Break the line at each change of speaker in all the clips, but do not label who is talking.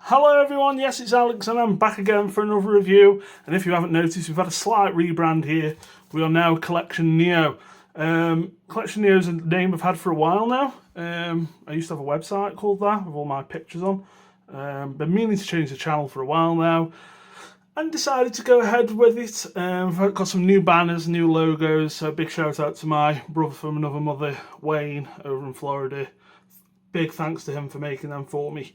Hello everyone, yes it's Alex and I'm back again for another review, and if you haven't noticed we've had a slight rebrand here. We are now Collection Neo. Collection Neo is a name I've had for a while now. I used to have a website called that with all my pictures on. Been meaning to change the channel for a while now and decided to go ahead with it. I've got some new banners, new logos, so big shout out to my brother from another mother, Wayne, over in Florida. Big thanks to him for making them for me.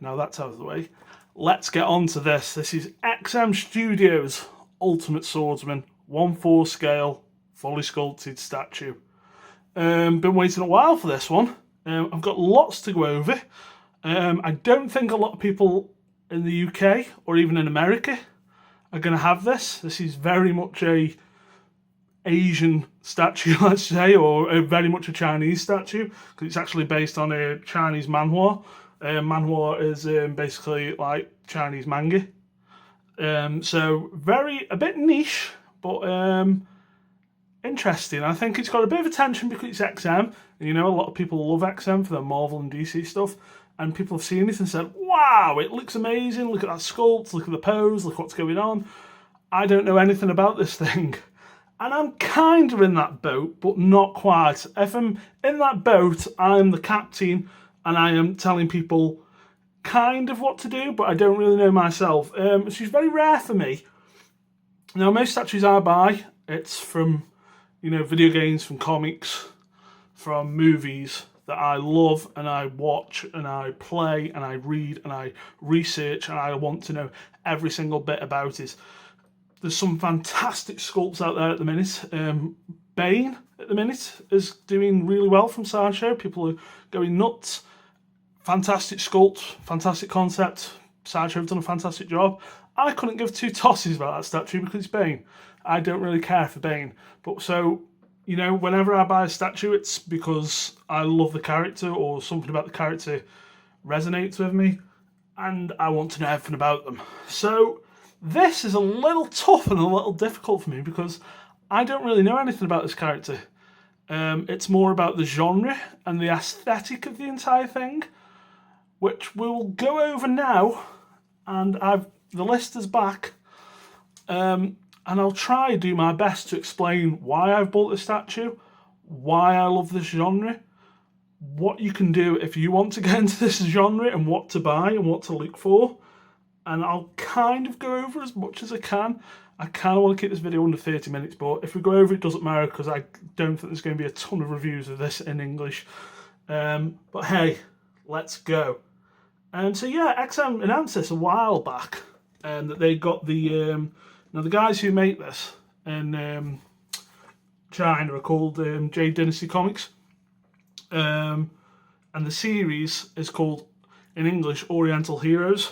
Now that's out of the way, let's get on to this. This is xmstudios Ultimate Swordsman 1/4 scale, fully sculpted statue. Been waiting a while for this one. I've got lots to go over. I don't think a lot of people in the UK or even in America are going to have this. This is very much a Asian statue, let's say, or very much a Chinese statue, because it's actually based on a Chinese manhwa. Manhwa is basically like Chinese manga. So a bit niche, but interesting. I think it's got a bit of attention because it's XM. And, you know, a lot of people love XM for their Marvel and DC stuff. And people have seen it and said, wow, it looks amazing. Look at that sculpt, look at the pose, look what's going on. I don't know anything about this thing. And I'm kind of in that boat, but not quite. If I'm in that boat, I'm the captain and I am telling people kind of what to do, but I don't really know myself. She's very rare for me. Now, most statues I buy, it's from, you know, video games, from comics, from movies that I love and I watch and I play and I read and I research and I want to know every single bit about it. There's some fantastic sculpts out there at the minute. Bane at the minute is doing really well from Sideshow. People are going nuts. Fantastic sculpt, fantastic concept. Sideshow have done a fantastic job. I couldn't give two tosses about that statue because it's Bane. I don't really care for Bane. But so, you know, whenever I buy a statue, it's because I love the character or something about the character resonates with me and I want to know everything about them. So this is a little tough and a little difficult for me because I don't really know anything about this character. It's more about the genre and the aesthetic of the entire thing, which we'll go over now, and the list is back, and I'll try to do my best to explain why I've bought this statue, why I love this genre, what you can do if you want to get into this genre, and what to buy and what to look for, and I'll kind of go over as much as I can. I kind of want to keep this video under 30 minutes, but if we go over it doesn't matter because I don't think there's going to be a ton of reviews of this in English. But hey, let's go. So yeah, XM announced this a while back, that they got the now the guys who make this in China are called Jade Dynasty Comics, and the series is called in English Oriental Heroes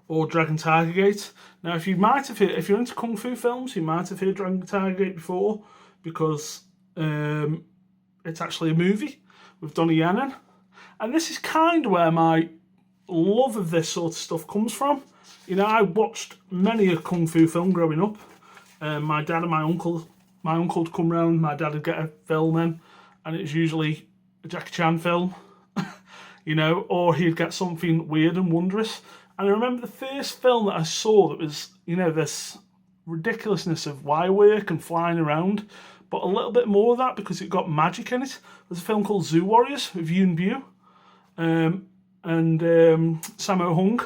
or Dragon Tiger Gate. Now, if you're into kung fu films, you might have heard Dragon Tiger Gate before because it's actually a movie with Donnie Yen in, and this is kind of where my love of this sort of stuff comes from. You know, I watched many a kung fu film growing up. My dad and my uncle would come round, my dad would get a film in, and it was usually a Jackie Chan film, you know, or he'd get something weird and wondrous. And I remember the first film that I saw that was, you know, this ridiculousn's of wire work and flying around, but a little bit more of that because it got magic in it. There's a film called Zoo Warriors with Yoon Bu and Sammo Hung.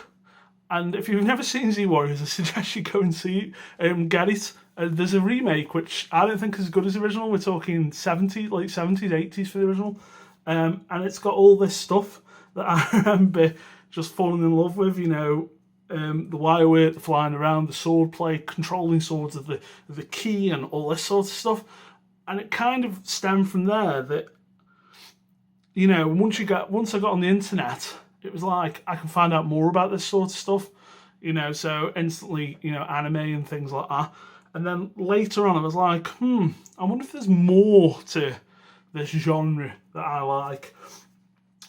And if you've never seen Zoo Warriors, I suggest you go and see it, get it. There's a remake which I don't think is as good as the original. We're talking late 70s, 80s for the original. And it's got all this stuff that I remember just falling in love with, you know, the wire work, the flying around, the sword play, controlling swords of the key and all this sort of stuff. And it kind of stemmed from there that, you know, once I got on the internet, it was like I can find out more about this sort of stuff, you know, so instantly, you know, anime and things like that. And then later on I was like, I wonder if there's more to this genre that I like.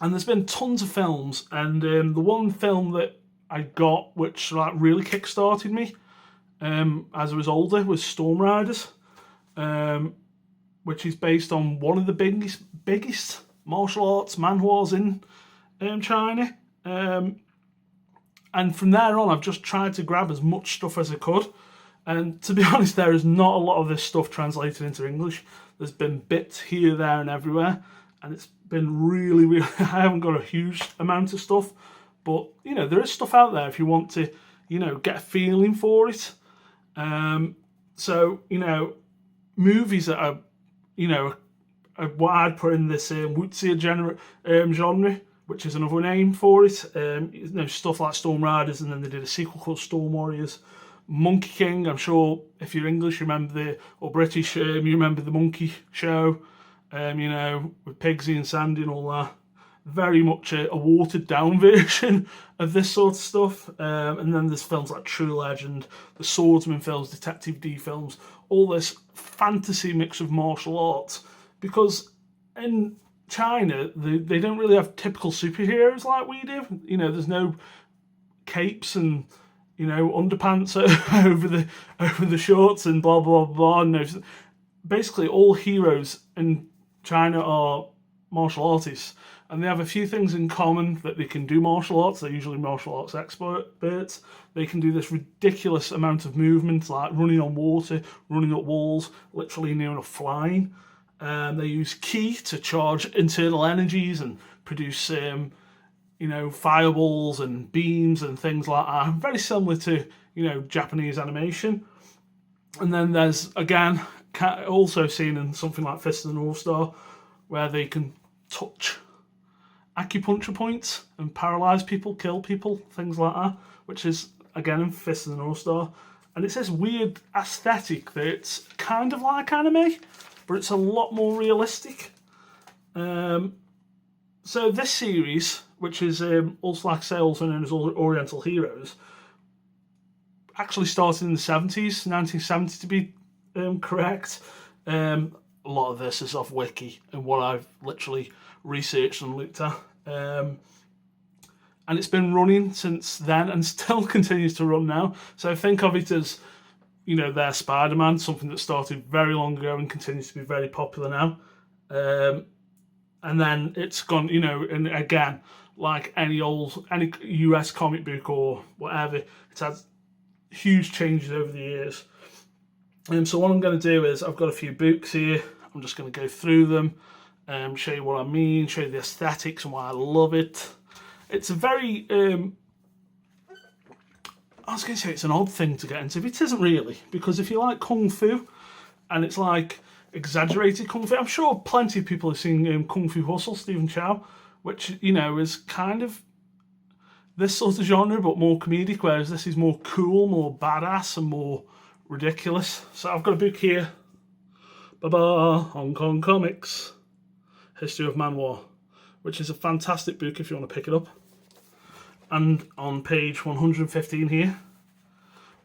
And there's been tons of films, and the one film that I got which like really kick-started me as I was older was Storm Riders, which is based on one of the biggest martial arts manhwas in China. And from there on, I've just tried to grab as much stuff as I could. And to be honest, there is not a lot of this stuff translated into English. There's been bits here, there, and everywhere. And it's been really, really... I haven't got a huge amount of stuff. But, you know, there is stuff out there if you want to, you know, get a feeling for it. So, you know, movies that are, you know, what I'd put in this wuxia genre, which is another name for it. You know, stuff like Storm Riders, and then they did a sequel called Storm Warriors. Monkey King, I'm sure if you're English, you remember or British, you remember the Monkey Show, you know, with Pigsy and Sandy and all that. Very much a watered down version of this sort of stuff. And then there's films like True Legend, the Swordsman films, Detective D films, all this fantasy mix of martial arts. Because in China, they don't really have typical superheroes like we do. You know, there's no capes and, you know, underpants over the shorts and blah, blah, blah. No, basically, all heroes in China are martial artists. And they have a few things in common, that they can do martial arts. They're usually martial arts experts. They can do this ridiculous amount of movement, like running on water, running up walls, literally near enough flying. They use ki to charge internal energies and produce, you know, fireballs and beams and things like that. Very similar to, you know, Japanese animation. And then there's, again, also seen in something like Fist of the North Star, where they can touch acupuncture points and paralyze people, kill people, things like that, which is, again, in Fist of the North Star. And it's this weird aesthetic that it's kind of like anime, but it's a lot more realistic. So this series, which is also, like I say, also known as Oriental Heroes, actually started in the 70s, 1970 to be correct. A lot of this is off Wiki and what I've literally researched and looked at. And it's been running since then and still continues to run now. So think of it as, you know, their Spider-Man, something that started very long ago and continues to be very popular now. And then it's gone, you know, and again, like any US comic book or whatever, it's had huge changes over the years. So what I'm going to do is, I've got a few books here. I'm just going to go through them, show you what I mean, show you the aesthetics and why I love it. It's a very, I was going to say it's an odd thing to get into, but it isn't really, because if you like Kung Fu, and it's like exaggerated Kung Fu, I'm sure plenty of people have seen Kung Fu Hustle, Stephen Chow, which, you know, is kind of this sort of genre, but more comedic, whereas this is more cool, more badass, and more ridiculous. So I've got a book here, Hong Kong Comics, History of Manhwa, which is a fantastic book if you want to pick it up. And on page 115 here,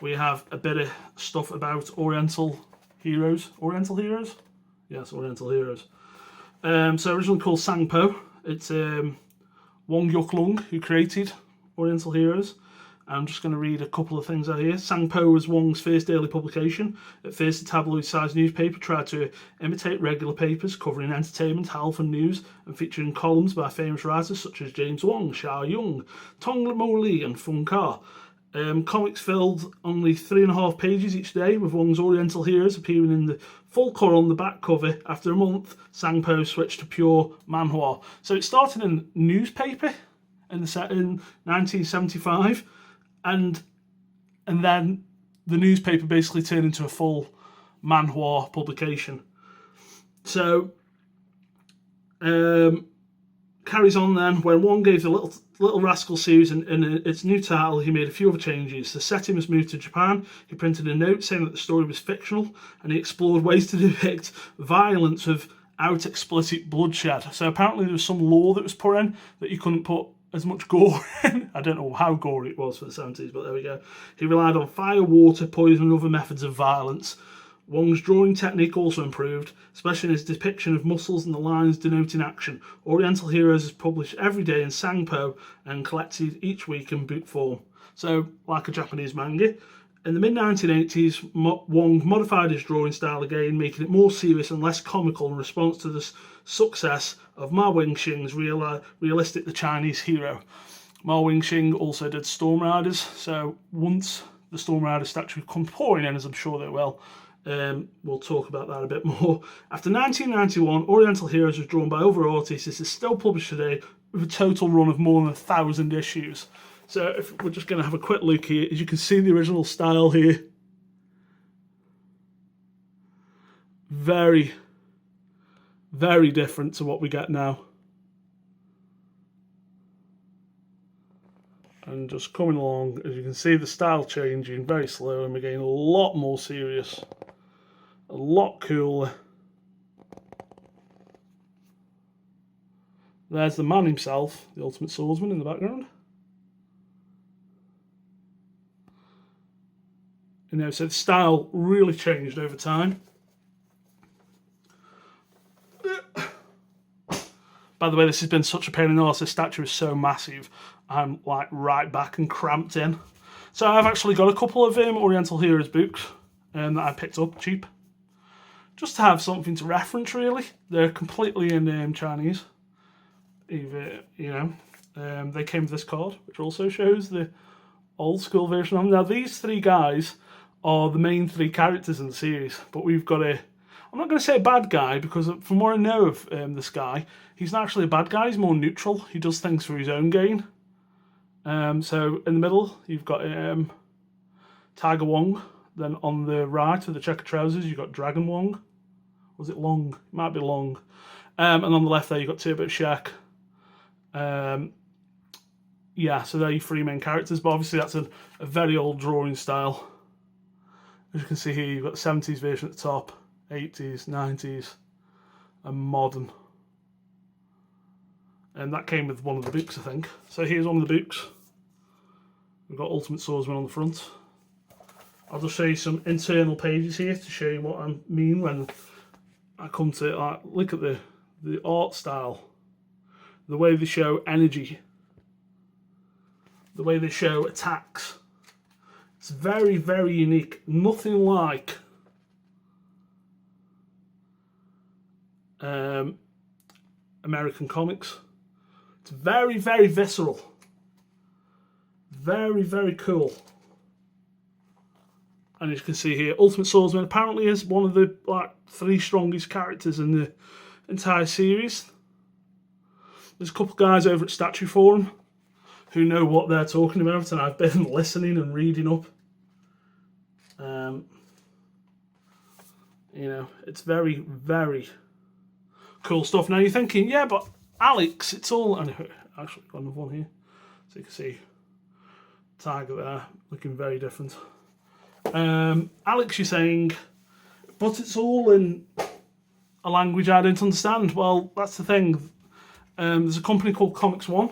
we have a bit of stuff about Oriental Heroes. Oriental Heroes? Yes, Oriental Heroes. So originally called Sangpo. It's Wong Yuk Lung who created Oriental Heroes. I'm just going to read a couple of things out here. Sangpo was Wong's first daily publication. At first, the tabloid-sized newspaper tried to imitate regular papers covering entertainment, health and news, and featuring columns by famous writers such as James Wong, Xia Yung, Tong Mo Lee and Fung Ka. Comics filled only 3.5 pages each day, with Wong's Oriental Heroes appearing in the full colour on the back cover. After a month, Sangpo switched to pure manhwa. So it started in newspaper in 1975. And then the newspaper basically turned into a full manhwa publication. So carries on then. When Wong gave the Little Rascal series in its new title, he made a few other changes. The setting was moved to Japan. He printed a note saying that the story was fictional, and he explored ways to depict violence without explicit bloodshed. So apparently there was some law that was put in that you couldn't put as much gore in. I don't know how gory it was for the 70s, but there we go. He relied on fire, water, poison and other methods of violence. Wong's drawing technique also improved, especially in his depiction of muscles and the lines denoting action. Oriental Heroes is published every day in Sangpo and collected each week in book form. So, like a Japanese manga. In the mid-1980s, Wong modified his drawing style again, making it more serious and less comical in response to the success of Ma Wingxing's realistic The Chinese Hero. Ma Wingxing also did Storm Riders, so once the Storm Rider statue comes pouring in, as I'm sure they will, we'll talk about that a bit more. After 1991, Oriental Heroes was drawn by Over Ortiz. This is still published today with a total run of more than 1,000 issues. So if we're just going to have a quick look here, as you can see the original style here. Very, very different to what we get now. And just coming along, as you can see the style changing very slow, and we're getting a lot more serious, a lot cooler. There's the man himself, the Ultimate Swordsman in the background. You know, so the style really changed over time. By the way, this has been such a pain in the arse. This statue is so massive, I'm like right back and cramped in. So I've actually got a couple of Oriental Heroes books that I picked up cheap, just to have something to reference. Really, they're completely in Chinese. Either, you know, they came with this card, which also shows the old school version of them. Now these three guys are the main three characters in the series, but we've got a, I'm not going to say a bad guy, because from what I know of this guy, he's not actually a bad guy, he's more neutral. He does things for his own gain. So in the middle, you've got Tiger Wong. Then on the right with the checkered trousers, you've got Dragon Wong. Was it Long? It might be Long. And on the left there, you've got Turbo Shack. Yeah, so they're your three main characters, but obviously that's a very old drawing style. As you can see here, you've got the 70s version at the top, 80s, 90s, and modern. And that came with one of the books, I think. So here's one of the books. We've got Ultimate Swordsman on the front. I'll just show you some internal pages here to show you what I mean when I come to like, look at the art style, the way they show energy, the way they show attacks. It's very, very unique. Nothing like American comics. It's very, very visceral. Very, very cool. And as you can see here, Ultimate Swordsman apparently is one of the like 3 strongest characters in the entire series. There's a couple of guys over at Statue Forum who know what they're talking about, and I've been listening and reading up. You know, it's very, very cool stuff. Now you're thinking, yeah, but Alex, it's all... I actually got another one here, so you can see Tiger there, looking very different. Alex, you're saying, but it's all in a language I don't understand. Well, that's the thing. There's a company called Comics One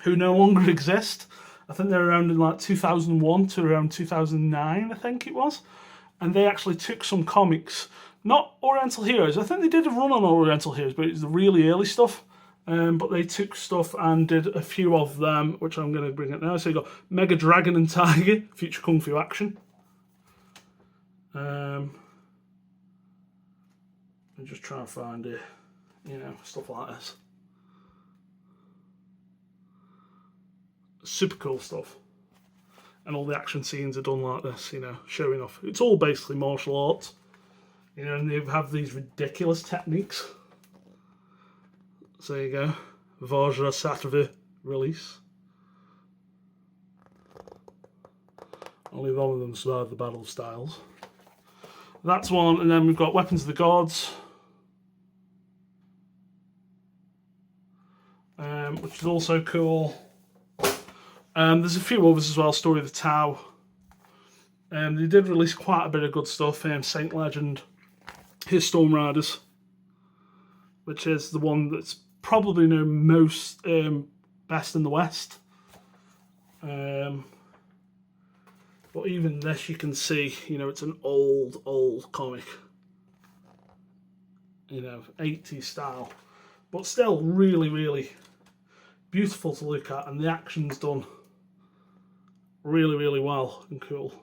who no longer exist. I think they're around in like 2001 to around 2009, I think it was. And they actually took some comics, not Oriental Heroes. I think they did a run on Oriental Heroes, but it's the really early stuff. But they took stuff and did a few of them, which I'm going to bring up now. So you got Mega Dragon and Tiger, Future Kung Fu Action. I'm just trying to find it, you know, stuff like this. Super cool stuff. And all the action scenes are done like this, you know, showing off. It's all basically martial arts. You know, and they have these ridiculous techniques. So there you go. Vajra Sattva release. Only one of them survived the Battle of Styles. That's one, and then we've got Weapons of the Gods. Which is also cool. There's a few others as well. Story of the Tau. They did release quite a bit of good stuff. Saint Legend. Here's Storm Riders, which is the one that's probably known most best in the West. But even this, you can see, you know, it's an old comic. You know, 80s style, but still really, really beautiful to look at, and the action's done really, really well and cool.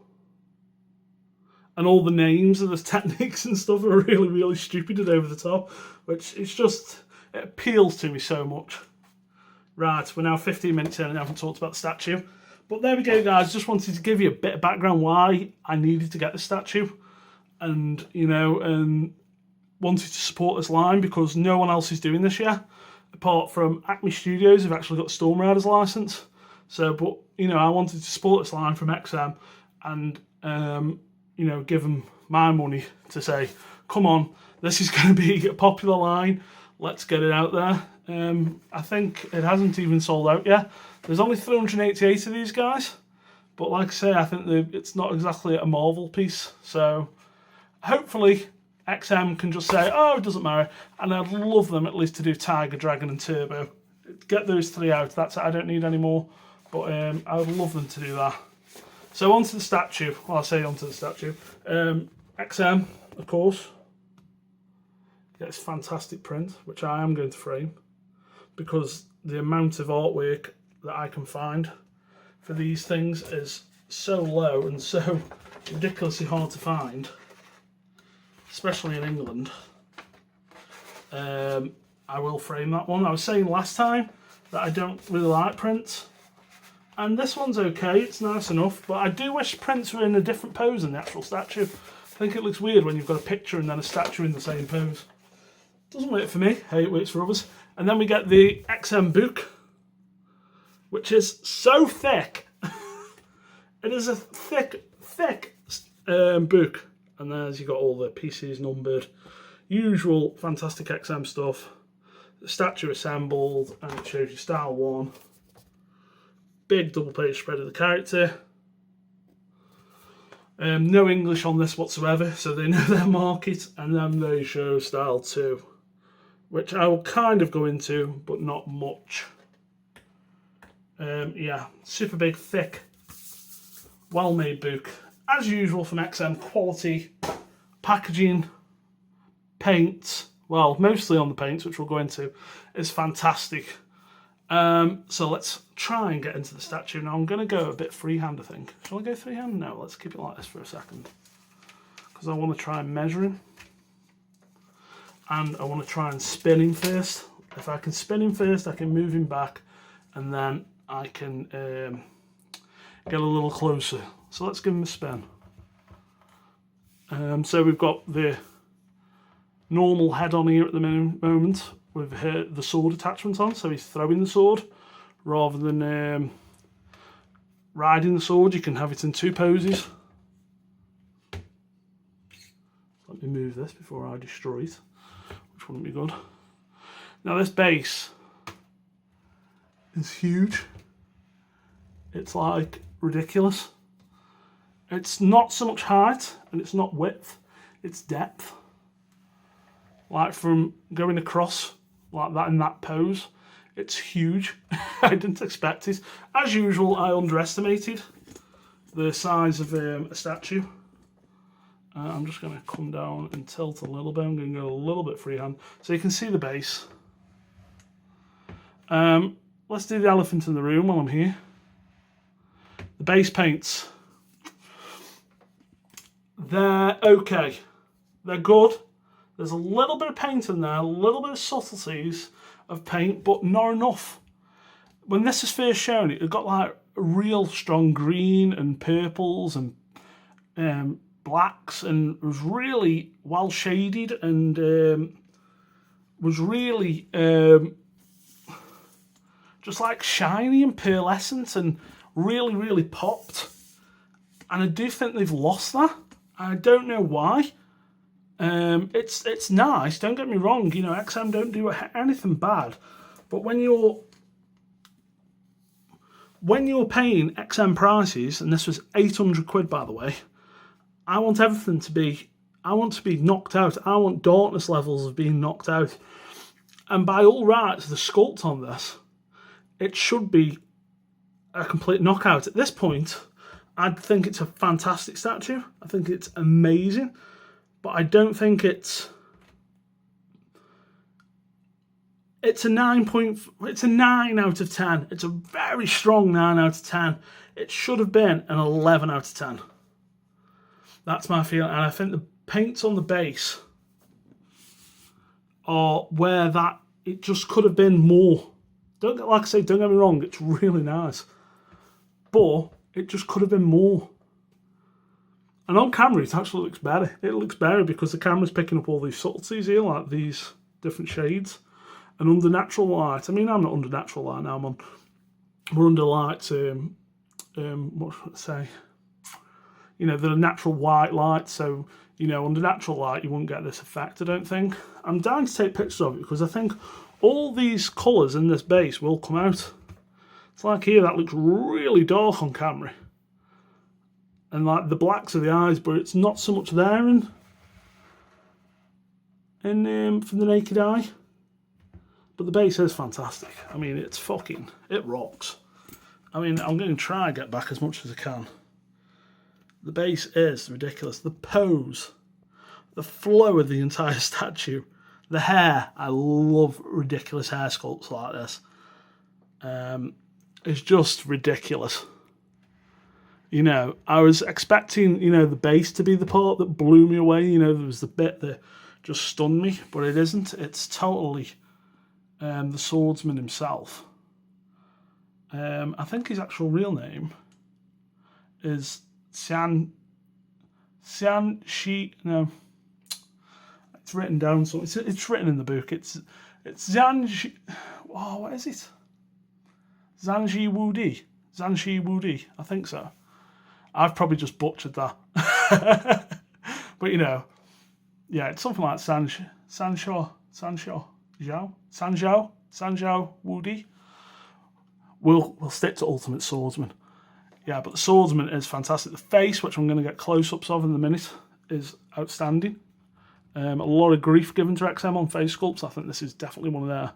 And all the names of the techniques and stuff are really, really stupid and over the top, which it's just, it appeals to me so much. Right, we're now 15 minutes in and I haven't talked about the statue. But there we go, guys. Just wanted to give you a bit of background why I needed to get the statue. And, you know, wanted to support this line because no one else is doing this yet. Apart from xmstudios who've actually got Storm Rider's license. So, but, you know, I wanted to support this line from XM and, you know, give them my money to say, come on, this is going to be a popular line. Let's get it out there. I think it hasn't even sold out yet. There's only 388 of these guys. But like I say, I think it's not exactly a Marvel piece. So hopefully XM can just say, oh, it doesn't matter. And I'd love them at least to do Tiger, Dragon and Turbo. Get those 3 out. That's it. I don't need any more. But I would love them to do that. So onto the statue. Well, I say onto the statue. XM, of course. Gets fantastic print, which I am going to frame. Because the amount of artwork that I can find for these things is so low and so ridiculously hard to find, especially in England. I will frame that one. I was saying last time that I don't really like prints, and this one's okay, it's nice enough, but I do wish prints were in a different pose than the actual statue. I think it looks weird when you've got a picture and then a statue in the same pose. Doesn't work for me. Hey, it works for others. And then we get the XM book, which is so thick. It is a thick book. And there's, you got all the pieces numbered. Usual fantastic XM stuff. The statue assembled, and it shows you style 1. Big double page spread of the character. No English on this whatsoever, so they know their market. And then they show style 2. Which I will kind of go into, but not much. Yeah, super big, thick, well-made book. As usual from XM, quality, packaging, paints, well, mostly on the paints, which we'll go into, is fantastic. So let's try and get into the statue. Now I'm going to go a bit freehand, I think. Shall I go freehand? No, let's keep it like this for a second. Because I want to try and measure him. And I want to try and spin him first. If I can spin him first, I can move him back, and then I can get a little closer. So let's give him a spin. So we've got the normal head on here at the moment with the sword attachment on. So he's throwing the sword rather than riding the sword. You can have it in 2 poses. Let me move this before I destroy it. Which wouldn't be good. Now this base is huge. It's like ridiculous. It's not so much height and it's not width, it's depth. Like from going across like that in that pose, it's huge. I didn't expect it. As usual, I underestimated the size of a statue. I'm just going to come down and tilt a little bit. I'm going to go a little bit freehand so you can see the base. Let's do the elephant in the room while I'm here. The base paints. They're okay. They're good. There's a little bit of paint in there, a little bit of subtleties of paint, but not enough. When this is first shown, it got like a real strong green and purples and blacks, and it was really well shaded and was really just like shiny and pearlescent and really popped. And I do think they've lost that. I don't know why. It's nice, don't get me wrong, you know, XM don't do anything bad, but when you're paying XM prices, and this was 800 quid by the way, I want everything to be, I want to be knocked out. I want darkness levels of being knocked out. And by all rights, the sculpt on this, it should be a complete knockout. At this point, I think it's a fantastic statue. I think it's amazing. But I don't think it's a 9 out of 10. It's a very strong 9 out of 10. It should have been an 11 out of 10. That's my feeling, and I think the paints on the base are where that it just could have been more. Like I say, don't get me wrong, it's really nice. But it just could have been more. And on camera, it actually looks better. It looks better because the camera's picking up all these subtleties here, like these different shades. And under natural light, I mean, I'm not under natural light now, we're under light, what should I say? You know, the natural white light, so, you know, under natural light, you wouldn't get this effect, I don't think. I'm dying to take pictures of it because I think all these colours in this base will come out. It's like here, that looks really dark on camera. And like the blacks of the eyes, but it's not so much there from the naked eye. But the base is fantastic. I mean, it rocks. I mean, I'm going to try and get back as much as I can. The base is ridiculous. The pose, the flow of the entire statue, the hair. I love ridiculous hair sculpts like this. It's just ridiculous. You know, I was expecting, you know, the base to be the part that blew me away. You know, there was the bit that just stunned me, but it isn't. It's totally the swordsman himself. I think his actual real name is Tian Xia. No, it's written down. So it's written in the book. It's Zhan. Oh, what is it? Zhanji Wudi. I think so. I've probably just butchered that. But, you know, yeah, it's something like Sanzhou Wudi. We'll stick to Ultimate Swordsman. Yeah, but the Swordsman is fantastic. The face, which I'm going to get close-ups of in a minute, is outstanding. A lot of grief given to XM on face sculpts. I think this is definitely one of their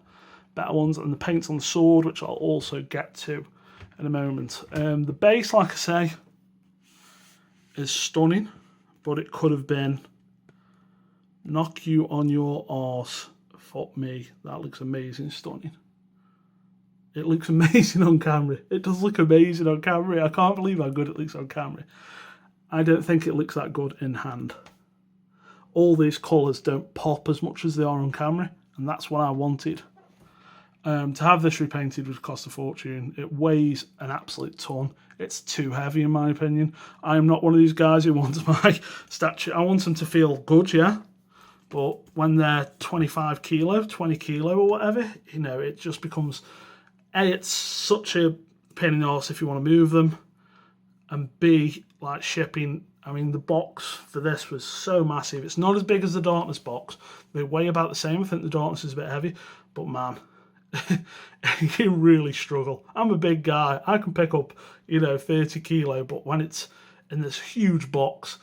better ones. And the paints on the sword, which I'll also get to in a moment. The base, like I say, is stunning, but it could have been knock you on your arse. Fuck me, that looks amazing, stunning. It looks amazing on camera. It does look amazing on camera. I can't believe how good it looks on camera. I don't think it looks that good in hand. All these colours don't pop as much as they are on camera, and that's what I wanted. To have this repainted would cost a fortune. It weighs an absolute ton. It's too heavy in my opinion. I am not one of these guys who wants my statue. I want them to feel good, yeah. But when they're 25 kilo, 20 kilo or whatever, you know, it just becomes, A, it's such a pain in the arse if you want to move them. And B, like shipping, I mean, the box for this was so massive. It's not as big as the Darkness box. They weigh about the same. I think the Darkness is a bit heavy, but man, you really struggle. I'm a big guy. I can pick up, you know, 30 kilo, but when it's in this huge box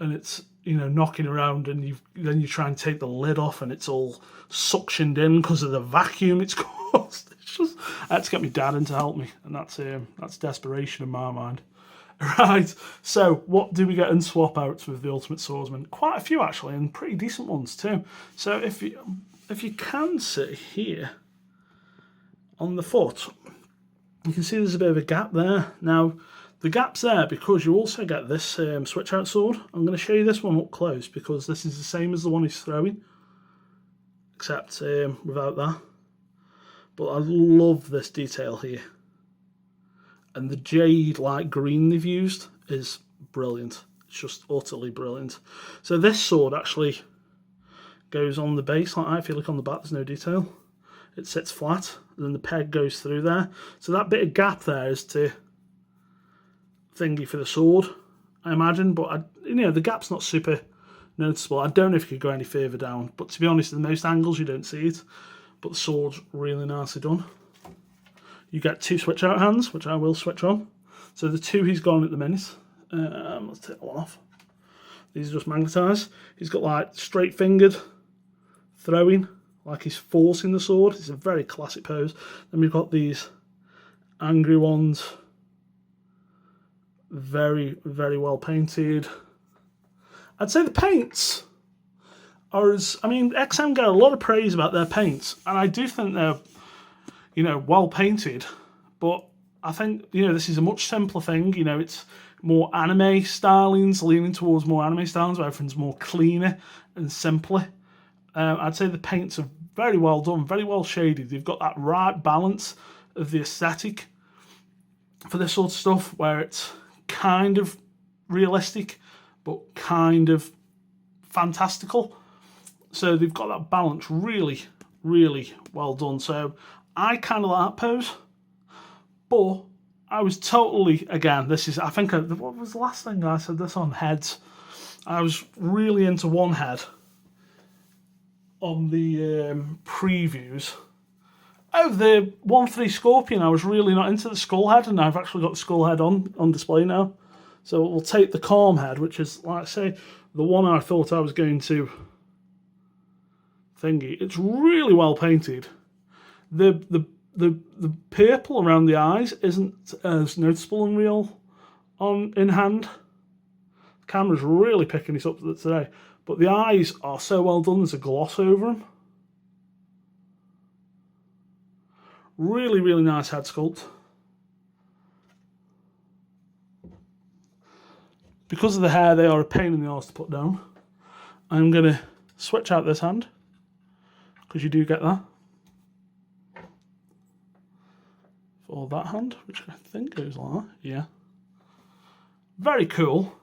and it's, you know, knocking around and then you try and take the lid off and it's all suctioned in because of the vacuum it's caused. It's just, I had to get my dad in to help me, and that's desperation in my mind. Right, so what do we get in swap outs with the Ultimate Swordsman? Quite a few actually, and pretty decent ones too. So if you can see here on the foot, you can see there's a bit of a gap there. Now, the gap's there because you also get this switch out sword. I'm going to show you this one up close because this is the same as the one he's throwing, except without that. But I love this detail here. And the jade light green they've used is brilliant. It's just utterly brilliant. So this sword actually goes on the base like that. If you look on the back, there's no detail. It sits flat, and then the peg goes through there. So that bit of gap there is to thingy for the sword, I imagine. But you know, the gap's not super noticeable. I don't know if you could go any further down. But to be honest, in most angles you don't see it. But the sword's really nicely done. You get two switch out hands, which I will switch on. So the two he's got on at the minute. Let's take one off. These are just magnetised. He's got like straight fingered throwing, like he's forcing the sword. It's a very classic pose. Then we've got these angry ones. Very, very well painted. I'd say the paints are as, I mean, XM get a lot of praise about their paints, and I do think they're, you know, well painted, but I think, you know, this is a much simpler thing. You know, it's more anime stylings, leaning towards more anime stylings, where everything's more cleaner and simpler. I'd say the paints are very well done, very well shaded. You've got that right balance of the aesthetic for this sort of stuff, where it's kind of realistic, but kind of fantastical. So they've got that balance really, really well done. So I kind of like that pose, but I was totally, again, this is, I think, what was the last thing I said this on? Heads. I was really into one head on the previews. Oh, the 1-3 Scorpion, I was really not into the skull head, and I've actually got the skull head on display now. So we'll take the calm head, which is, like I say, the one I thought I was going to thingy. It's really well painted. The purple around the eyes isn't as noticeable in real in hand. The camera's really picking this up today. But the eyes are so well done, there's a gloss over them. Really, really nice head sculpt. Because of the hair, they are a pain in the arse to put down. I'm going to switch out this hand, because you do get that. For that hand, which I think goes like that, yeah. Very cool.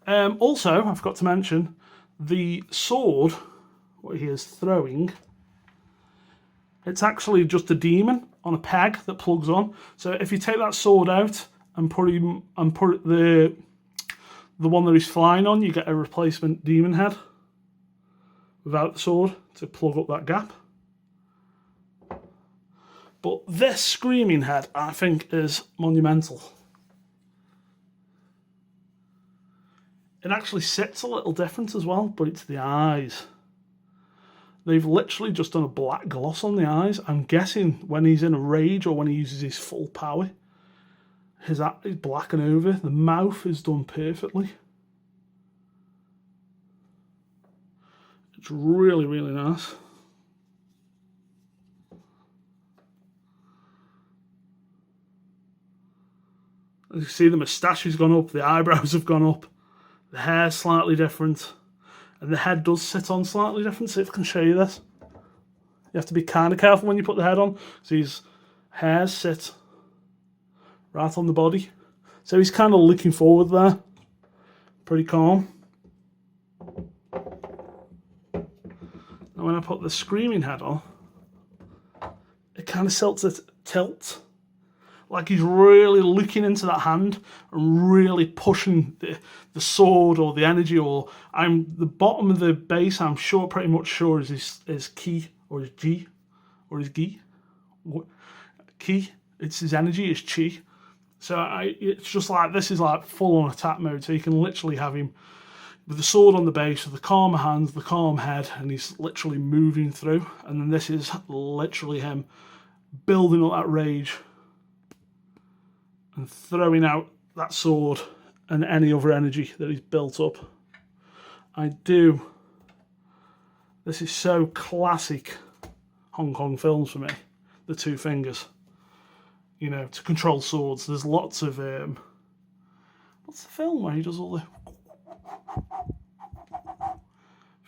Also, I forgot to mention, the sword, what he is throwing, it's actually just a demon on a peg that plugs on. So if you take that sword out and put the one that he's flying on, you get a replacement demon head without the sword to plug up that gap. But this screaming head, I think, is monumental. It actually sits a little different as well, but it's the eyes. They've literally just done a black gloss on the eyes. I'm guessing when he's in a rage or when he uses his full power, his eye is black and over. The mouth is done perfectly. It's really, really nice. As you see, the moustache has gone up, the eyebrows have gone up, the hair's slightly different, and the head does sit on slightly different. See if I can show you this. You have to be kind of careful when you put the head on. So his hairs sit right on the body. So he's kind of looking forward there. Pretty calm. Now when I put the screaming head on, it kind of tilts. Like he's really looking into that hand and really pushing the sword or the energy, or the bottom of the base, I'm sure, pretty much sure, is his ki or his ji or his gi. Ki, it's his energy, his chi. So it's just like, this is like full on attack mode. So you can literally have him with the sword on the base, with the calm hands, the calm head, and he's literally moving through. And then this is literally him building up that rage and throwing out that sword and any other energy that he's built up. This is so classic Hong Kong films for me, the two fingers. You know, to control swords. There's lots of, what's the film where he does all the,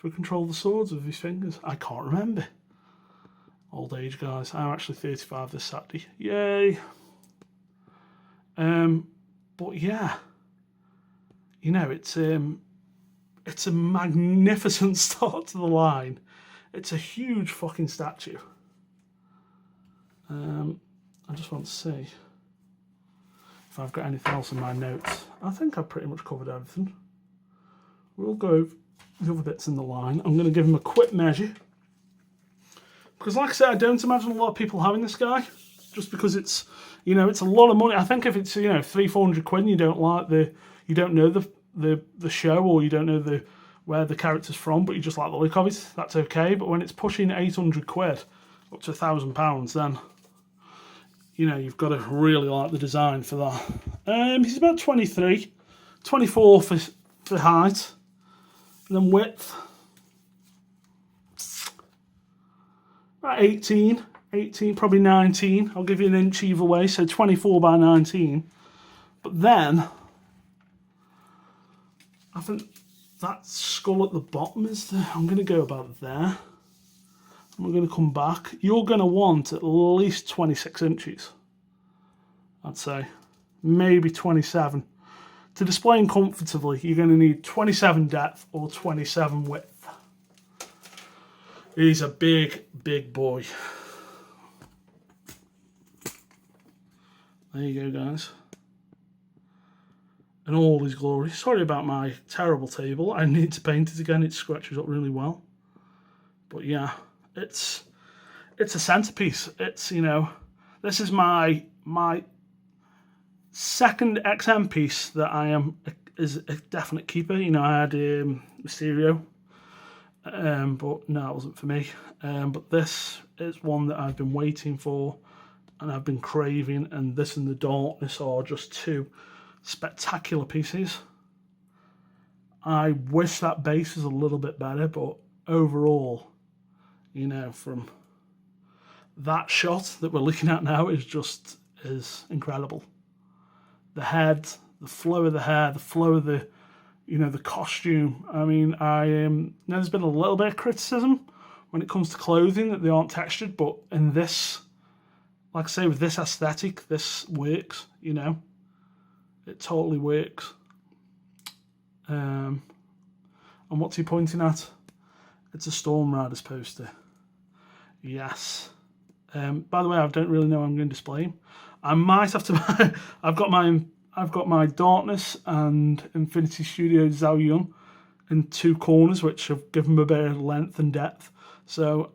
to control the swords with his fingers? I can't remember. Old age, guys. I'm actually 35 this Saturday. Yay! But yeah, you know, it's a magnificent start to the line. It's a huge fucking statue. I just want to see if I've got anything else in my notes. I think I've pretty much covered everything. We'll go over the other bits in the line. I'm going to give him a quick measure, because like I said, I don't imagine a lot of people having this guy, just because it's, you know, it's a lot of money. I think if it's, you know, 300-400 quid and you don't like you don't know the show, or you don't know where the character's from, but you just like the look of it, that's okay. But when it's pushing 800 quid up to £1,000, then, you know, you've got to really like the design for that. He's about 23, 24 for height, and then width about 18, probably 19. I'll give you an inch either way, so 24 by 19. But then I think that skull at the bottom is I'm going to go about there. we're going to come back. You're going to want at least 26 inches, I'd say. Maybe 27. To display them comfortably, you're going to need 27 depth or 27 width. He's a big, big boy. There you go, guys. In all his glory. Sorry about my terrible table. I need to paint it again. It scratches up really well. But yeah, it's a centerpiece. It's, you know, this is my second XM piece that is a definite keeper. You know, I had Mysterio, but no, it wasn't for me. But this is one that I've been waiting for and I've been craving, and this and the Darkness are just two spectacular pieces. I wish that base was a little bit better, but overall, you know, from that shot that we're looking at now is incredible. The head, the flow of the hair, the flow of the, you know, the costume. I mean, now there's been a little bit of criticism when it comes to clothing that they aren't textured, but in this, like I say, with this aesthetic, this works, you know. It totally works. And what's he pointing at? It's a Storm Riders poster. Yes. By the way, I don't really know how I'm going to display him. I might have to. I've got my Darkness and Infinity Studios Zhao Yun in two corners, which have given him a bit of length and depth. So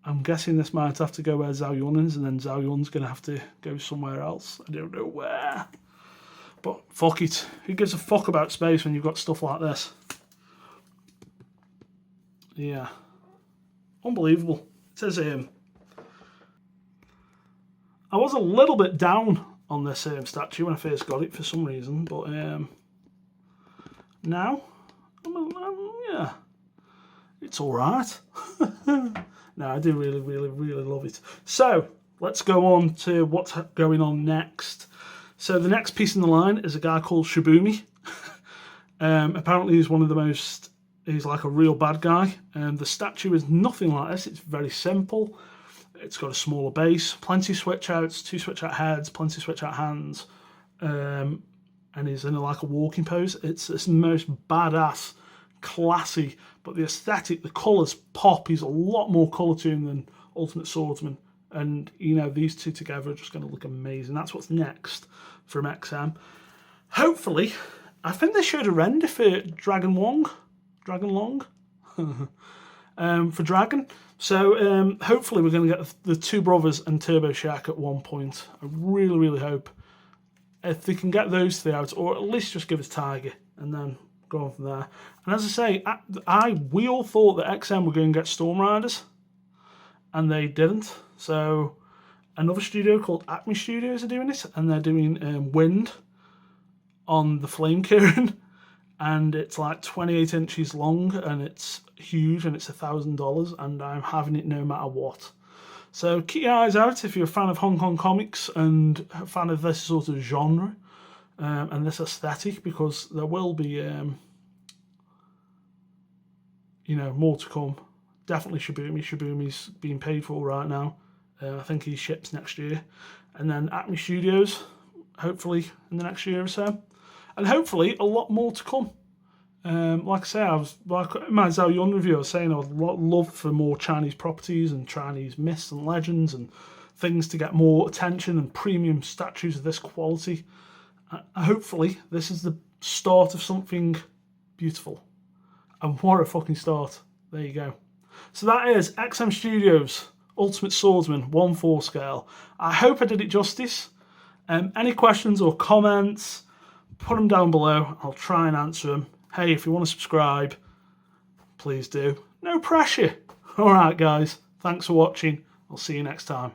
I'm guessing this might have to go where Zhao Yun is, and then Zhao Yun's going to have to go somewhere else. I don't know where. But fuck it. Who gives a fuck about space when you've got stuff like this? Yeah. Unbelievable. It says I was a little bit down on this statue when I first got it for some reason, but now, yeah, it's alright. No, I do really, really, really love it. So, let's go on to what's going on next. So the next piece in the line is a guy called Shibumi. Apparently he's one of the most, he's like a real bad guy. The statue is nothing like this. It's very simple. It's got a smaller base, plenty of switch outs, 2 switch out heads, plenty of switch out hands. And he's in like a walking pose. It's the most badass, classy, but the aesthetic, the colours pop. He's a lot more colour to him than Ultimate Swordsman. And, you know, these two together are just going to look amazing. That's what's next from XM. Hopefully, I think they showed a render for Dragon Long. For Dragon. So, hopefully we're going to get the two brothers and Turbo Shack at one point. I really, really hope. If they can get those three out, or at least just give us Tiger, and then go on from there. And as I say, we all thought that XM were going to get Storm Riders, and they didn't. So another studio called Acme Studios are doing it, and they're doing Wind on the Flame Kieran, and it's like 28 inches long, and it's huge, and it's $1,000, and I'm having it no matter what. So keep your eyes out if you're a fan of Hong Kong comics and a fan of this sort of genre and this aesthetic, because there will be, you know, more to come. Definitely Shibumi. Shibumi's being paid for right now. I think he ships next year. And then Acme Studios, hopefully in the next year or so. And hopefully a lot more to come. Like I say, I was like in my Zhao Yun review, I was saying I would love for more Chinese properties and Chinese myths and legends and things to get more attention and premium statues of this quality. Hopefully this is the start of something beautiful. And what a fucking start. There you go. So that is XM Studios Ultimate Swordsman 1/4 scale. I hope I did it justice. Any questions or comments, put them down below. I'll try and answer them. Hey, if you want to subscribe, please do. No pressure. Alright guys, thanks for watching. I'll see you next time.